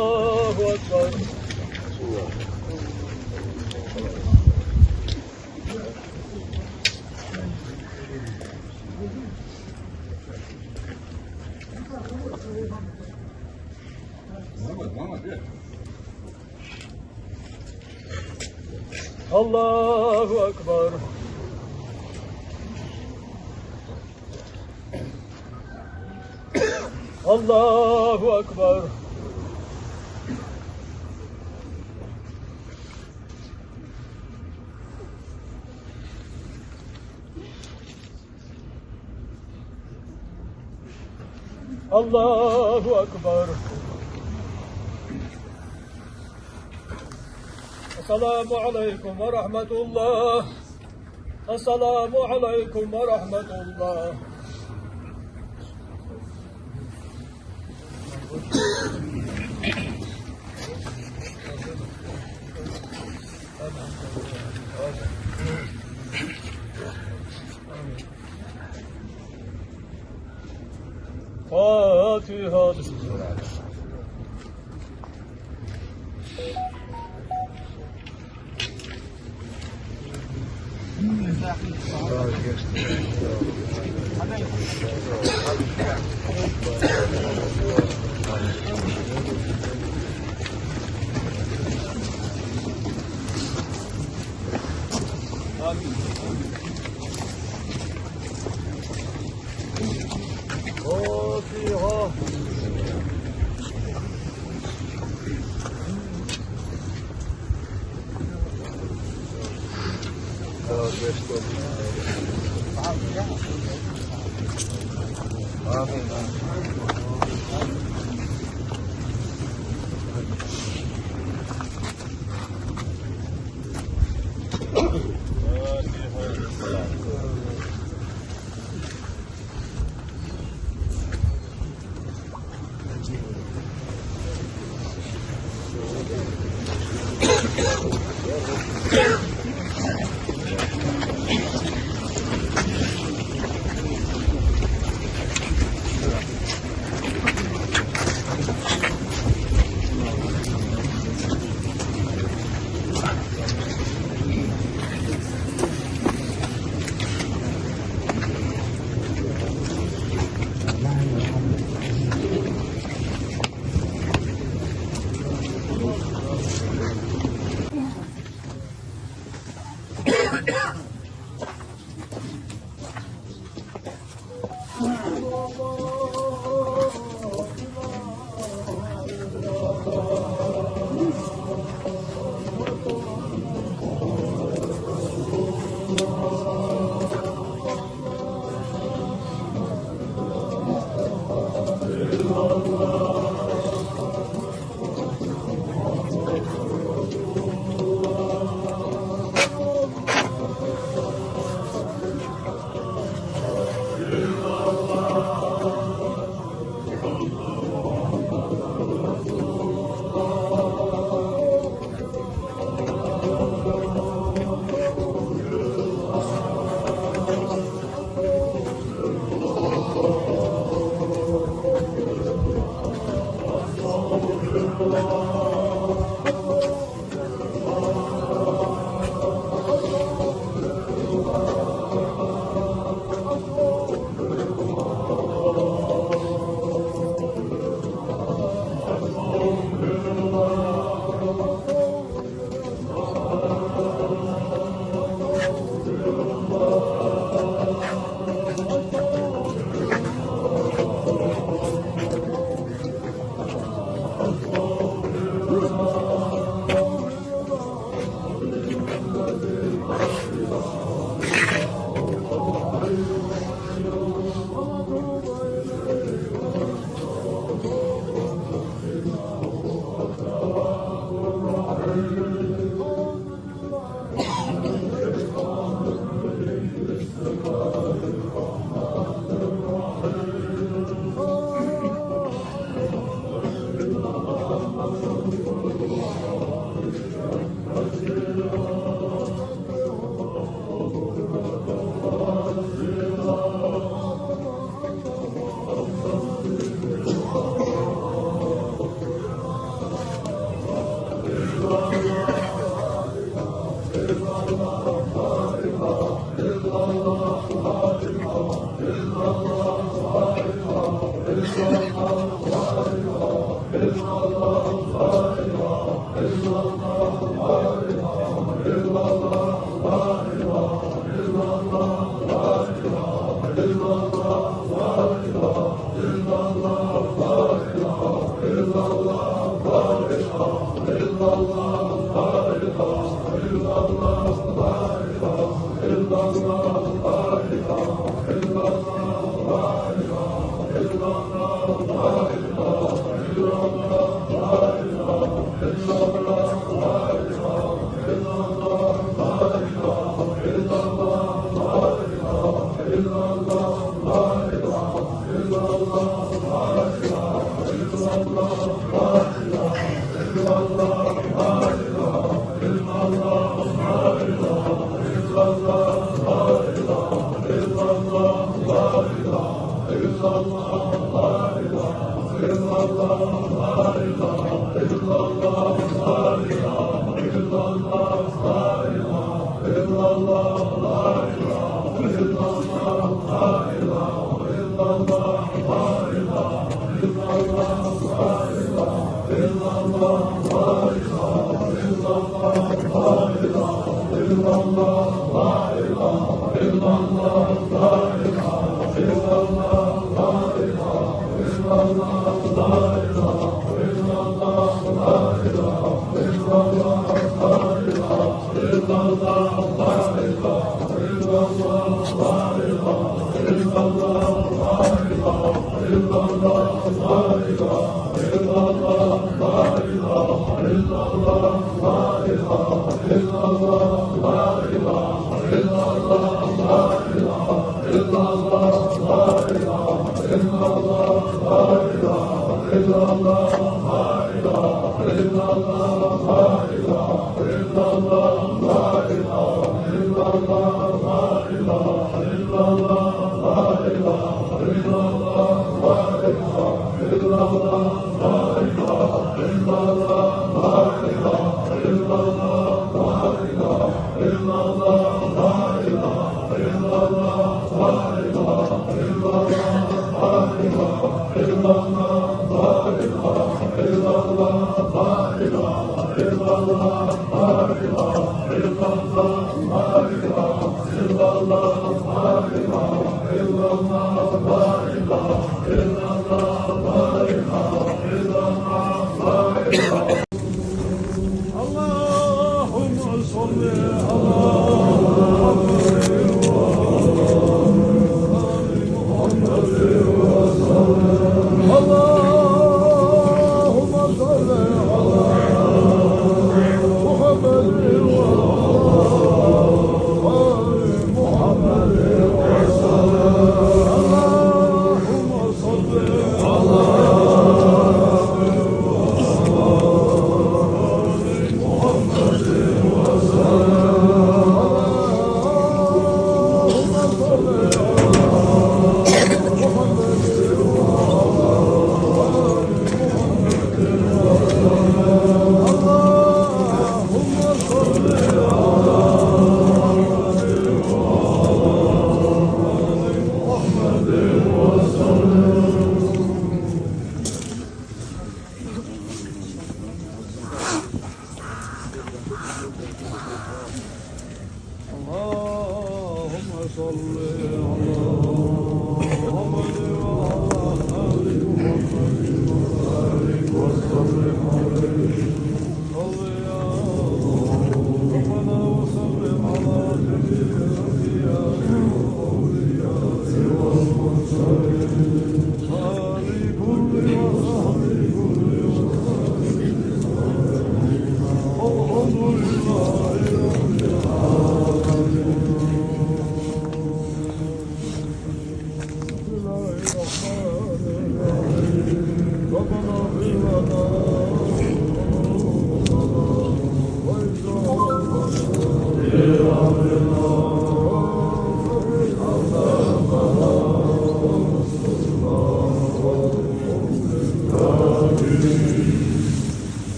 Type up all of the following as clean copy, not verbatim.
الله أكبر. الله أكبر. الله أكبر. الله أكبر. السلام عليكم ورحمة الله. السلام عليكم ورحمة الله. فاتحة. بسم الله.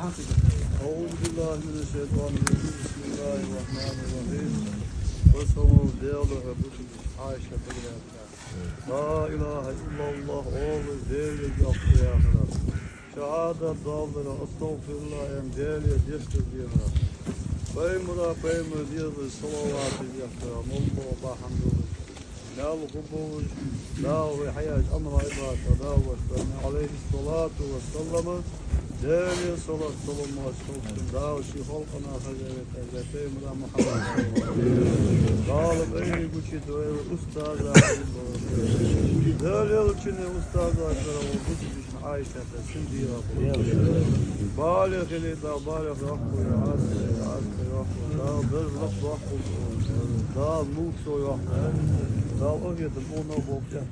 أعوذ بالله من الشيطان الرجيم بسم الله الرحمن الرحيم وصوم ديالة بكم عائشة بقرأتها لا إله إلا الله always daily yaptı ya kadar şehadet dağları estağfir Allah em daily destek diyorlar Peymura diyorlar salavatı yaptılar Mullah hamdolsun لا الخبوج لا وحياة أمر عباد لا وسلم عليه الصلاة والسلام دالي صلاة سلام وسلم لا وشي خلقنا خجلت أجلتين من محمد قال بأي بوشي دوير أستاذ دالي وشني أستاذ أكبر وبوشي بشن عايشة سندي بالغ لدا بالغ رحمه يعاسر رحمه لا بر رحمه لا موسو رحمه لا أجد المونا بوجهت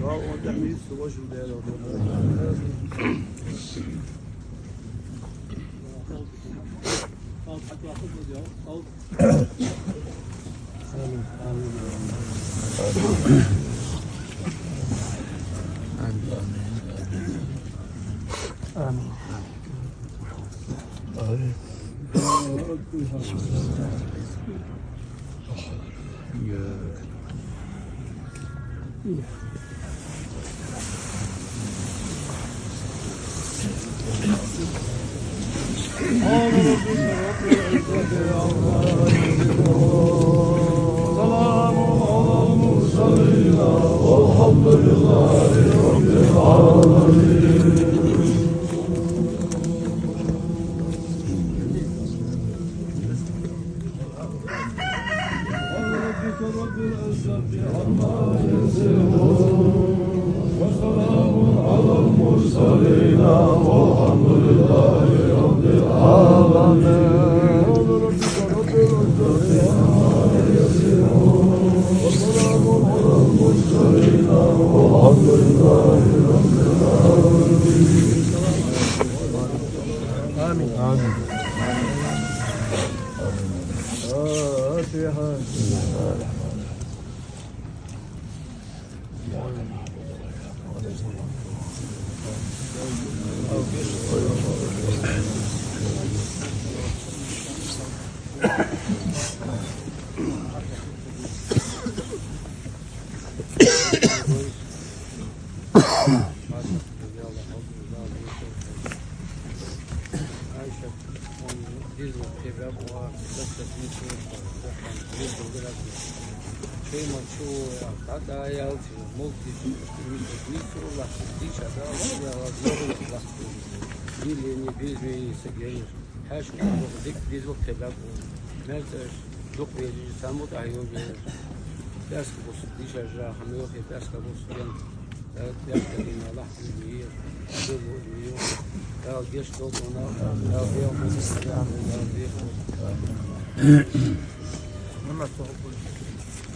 لا أجد سوى ديالو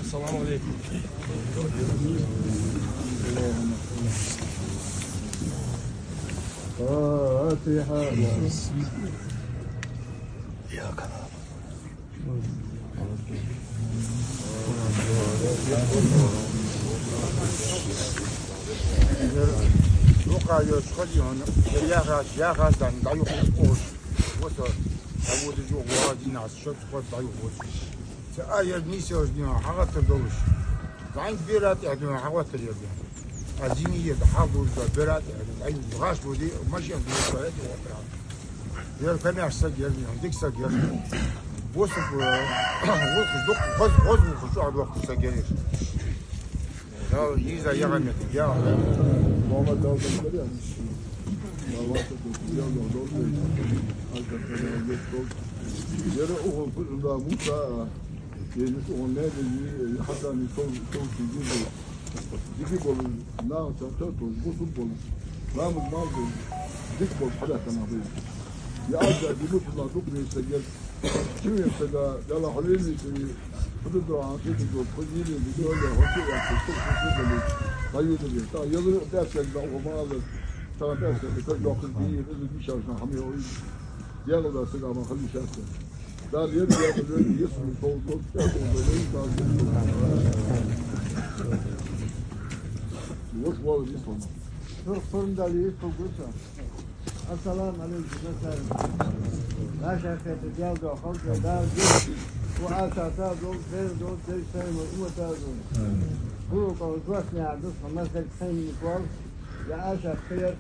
السلام عليكم. فاتحة إياك Luca io scoglione, ja gaat dan da io koos. Wat er wordt het ook wel die naast shot wat da io koos. Ze ayer niet zo die hagat te doen. Dan birat ja doen hagat te doen. Azini je de hagut da birat ay gas bodi ماشي عند الصيد وقرا. دير كان يحصل يعني عندك سجل. وصف وخذ خذ خذ على الوقت سجل. لا يجي يعمل يا Muhammed Dağ'dan ya. Davatı tutuyor yolda. Alkatlara geçtik. Yere o fırında Musa yenisi onlar da hatta ni son çizdi. Dik bol na çatı bu bol. Namaz maldı. Dik bol hala kana bu. Ya azza bir mutlu dukre sejel. Kim yapsa yalla halini Burada da anlatıyor ki kızıyla bir öyle hoş yaptı. Çok güzel. Hayırdır ya. Ta yazılı derslerinde okumalı. Sana derslerinde çok dokuz değil. Özür bir çalışma hamıyor. Diğer da sık ama halı şartı. Daha diğer böyle yesin. Sol. Hoş var bir son. fırında iyi kokuyorsa. السلام عليكم مثلا لا شك تجاوز خلق دار وعاشا تازون تازون تازون وتازون خلق وتوسع عدس مثل حين يقول يا عاشا خير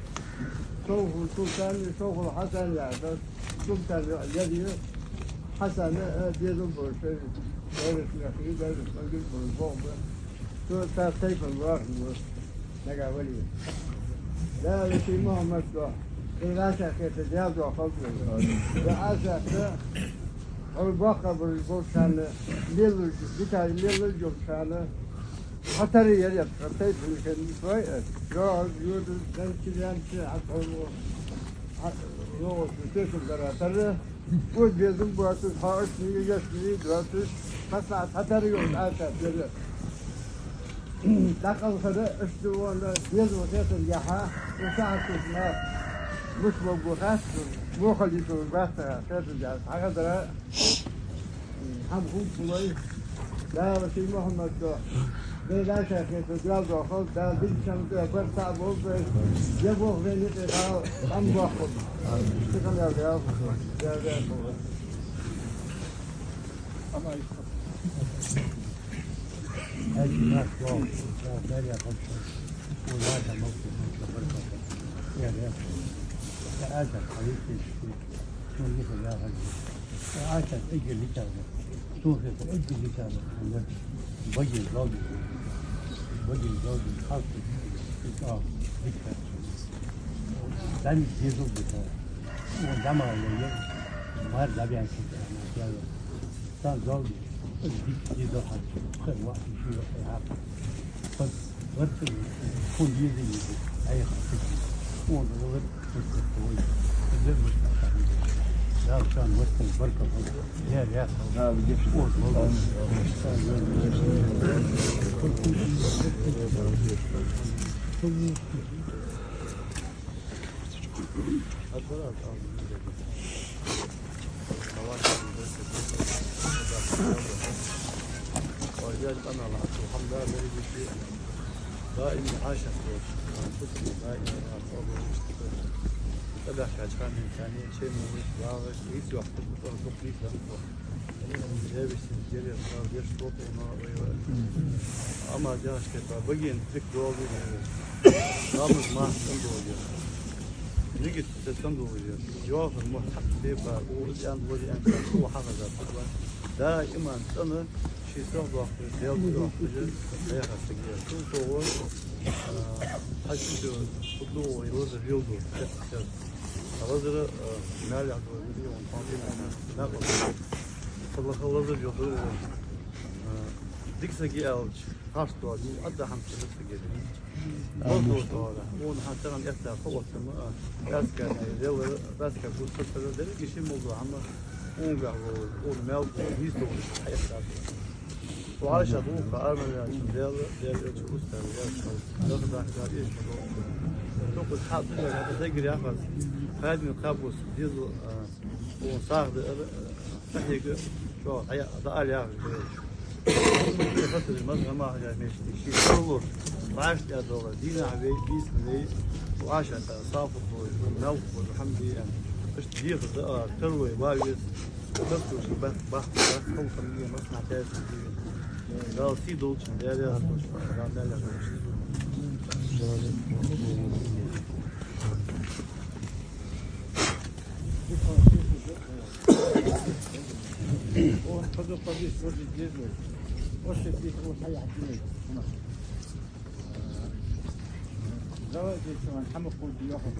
شوف السلطان شوف الحسن يا عدس سلطان الذي حسن ديرو برشة دارس نخيل دارس مجد بالبوم تو تاسيف الواحد نجا ولي لا لشي محمد العاشا تجاوز خلق يا عاشا الباقة بالبوم كان ليل بتاع ليل الجم كان خطر يريد خطيت كان شوية جاء يود كان كذا حتى لو تشوف دراسة ود بيزم بواسط حارس يجسني دراسة خاصة خطر يود عاشا يريد دخل خده اشتوان بيزم وسيط الجحا وساعة ما مش موجودات مو خليته بس سيط الجحا هكذا هم خوب بوي لا رسول محمد لا شك تجاوز خود دا دل شمت پر صعب بود يبوغ بيني تقال هم باخد تكمل يا جاب يا Ama هذه الناس واو لا يقول ولا تموت يا ريت آسف حبيبتي شو يقول يا غالي آسف اجل لتابع توفي اجل لتابع بجي الزوجي خاص ذكر لن يزوج بتاع وجمع اللي ما رجع كده كان زوجي يزوج خير واحد شيء يحقق بس ورث كل يزي أي خاطر ورث مستوي غير مستقبل لا كان وسط البركة يا رياض لا بجيش ولذلك أنا الحمد لله الذي بشيء دائما عاش دائما تبع كان إنساني شيء موجود واقع يسوى حتى تقليد جابش جري صار بيش صوت أما جاش كده بقين تك دولي رامز ما تندولي نيجي تندولي جواب المحق تبع والآن ولي أن هو حافظ طبعا دائما أنا شيء صعب وقت ديال وقت هي خاصة كل هو حاجة خذوه يوزع يوزع خلاص مال يعطوا مليون طن لا خلاص يوزع ديك سجى أوش خاصة دي أدى هم تلف سجى برضو هذا ون حتى عن يفتح قوة ما بس كان يدور بس كان يقول فترة ده شيء موضوع عما ونقع ونمال ويستوي حياة وعايش أبوه فأرمى عشان ديال شو استوى ده ده ايش تقول حاط هذا تجري أخذ خادم القابوس ديزو وصار تحيك شو حياة ضال يا أخي فترة المزرعة ما جاي ماشي شيء كله معاش يا دولار دينا عبيد بيس مني وعاش صافط ونوف والحمد لله إيش تجيب تروي بايس وبرضو شبه بحث خوف من مصنع تاس قال في دولش داري قال لا لا خذوا قبيس ورد الجزء وشك فيه وحي عدني زواج يسمى حمق والبيوخة